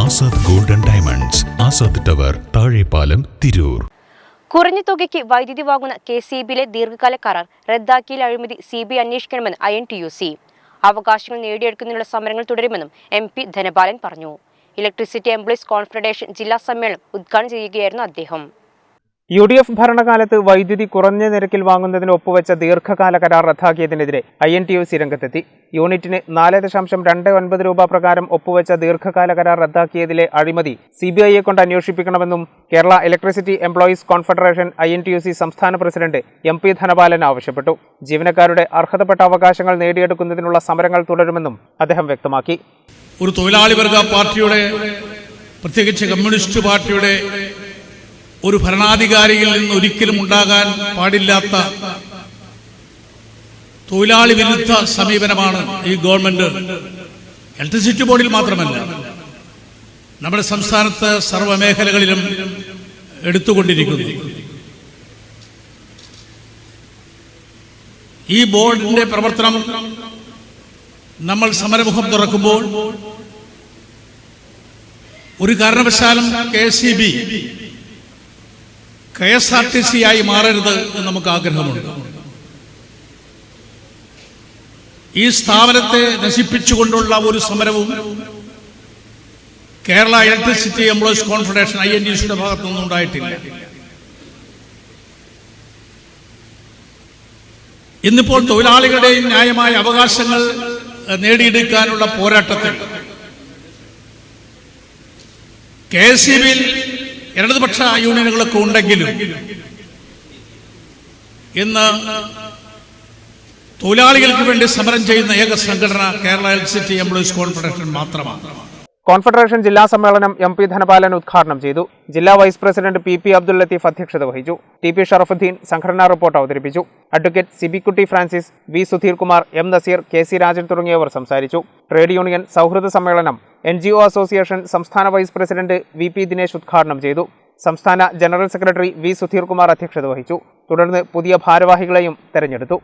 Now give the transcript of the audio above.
Azad golden diamonds, Azad tower, Thazhepalam, Tirur. കുറഞ്ഞ തുകയ്ക്ക് വൈദ്യുതി വാങ്ങുന്ന KCBയിലെ ദീർഘകാല കരാർ റദ്ദാക്കിയ അഴിമതി CBI അന്വേഷിക്കണമെന്ന് INTUC. അവകാശങ്ങൾ നേടിയെടുക്കുന്നതിനുള്ള സമരങ്ങൾ തുടരുമെന്നും MP ധനപാലൻ പറഞ്ഞു. ഇലക്ട്രിസിറ്റി എംപ്ലോയീസ് കോൺഫെഡറേഷൻ ജില്ലാ സമ്മേളനം ഉദ്ഘാടനം ചെയ്യുകയായിരുന്നു അദ്ദേഹം. UDF ഭരണകാലത്ത് വൈദ്യുതി കുറഞ്ഞ നിരക്കിൽ വാങ്ങുന്നതിന് ഒപ്പുവെച്ച ദീർഘകാല കരാർ റദ്ദാക്കിയതിനെതിരെ INTUC രംഗത്തെത്തി. യൂണിറ്റിന് 4.29 രൂപ പ്രകാരം ഒപ്പുവെച്ച ദീർഘകാല കരാർ റദ്ദാക്കിയതിലെ അഴിമതി CBIയെ കൊണ്ട് അന്വേഷിപ്പിക്കണമെന്നും Kerala electricity employees confederation INTUC സംസ്ഥാന പ്രസിഡന്റ് MP ധനപാലൻ ആവശ്യപ്പെട്ടു. ജീവനക്കാരുടെ അർഹതപ്പെട്ട അവകാശങ്ങൾ നേടിയെടുക്കുന്നതിനുള്ള സമരങ്ങൾ തുടരുമെന്നും അദ്ദേഹം വ്യക്തമാക്കി. ഒരു തൊഴിലാളി വർഗ പാർട്ടിയുടെ, പ്രത്യേകിച്ച് കമ്മ്യൂണിസ്റ്റ് പാർട്ടിയുടെ ഒരു ഭരണാധികാരിയിൽ നിന്ന് ഒരിക്കലും ഉണ്ടാകാൻ പാടില്ലാത്ത തൊഴിലാളി വിരുദ്ധ സമീപനമാണ് ഈ ഗവൺമെന്റ് ഇലക്ട്രിസിറ്റി ബോർഡിൽ മാത്രമല്ല നമ്മുടെ സംസ്ഥാനത്ത് സർവ്വമേഖലകളിലും എടുത്തുകൊണ്ടിരിക്കുന്നു. ഈ ബോർഡിന്റെ പ്രവർത്തനം നമ്മൾ സമരമുഖം തുറക്കുമ്പോൾ ഒരു കാരണവശാലും KCB KSRTC ആയി മാറരുത് എന്ന് നമുക്ക് ആഗ്രഹമുണ്ട്. ഈ സ്ഥാപനത്തെ നശിപ്പിച്ചുകൊണ്ടുള്ള ഒരു സമരവും കേരള ഇലക്ട്രിസിറ്റി എംപ്ലോയീസ് കോൺഫെഡറേഷൻ INTUCയുടെ ഭാഗത്തുനിന്നും ഉണ്ടായിട്ടില്ല. ഇന്നിപ്പോൾ തൊഴിലാളികളുടെയും ന്യായമായ അവകാശങ്ങൾ നേടിയെടുക്കാനുള്ള പോരാട്ടത്തിൽ KCBയിൽ ഇടതുപക്ഷ യൂണിയനുകളൊക്കെ ഉണ്ടെങ്കിലും ഇന്ന് തൊഴിലാളികൾക്ക് വേണ്ടി സമരം ചെയ്യുന്ന ഏക സംഘടന കേരള ഇലക്ട്രിസിറ്റി എംപ്ലോയീസ് കോൺഫെഡറേഷൻ മാത്രമാണ്. കോൺഫെഡറേഷൻ ജില്ലാ സമ്മേളനം MP ധനപാലൻ ഉദ്ഘാടനം ചെയ്തു. ജില്ലാ vice president PP Abdul Latheef അധ്യക്ഷത വഹിച്ചു. TP ഷറഫുദ്ദീൻ സംഘടനാ റിപ്പോർട്ട് അവതരിപ്പിച്ചു. Advocate Sibikutty Francis, V Sudheer Kumar, M Naseer, KC Rajan തുടങ്ങിയവർ സംസാരിച്ചു. ട്രേഡ് യൂണിയൻ സൗഹൃദ സമ്മേളനം NGO അസോസിയേഷൻ സംസ്ഥാന വൈസ് പ്രസിഡന്റ് VP ദിനേശ് ഉദ്ഘാടനം ചെയ്തു. സംസ്ഥാന general secretary V Sudheer Kumar അധ്യക്ഷത വഹിച്ചു. തുടർന്ന് പുതിയ ഭാരവാഹികളെയും തെരഞ്ഞെടുത്തു.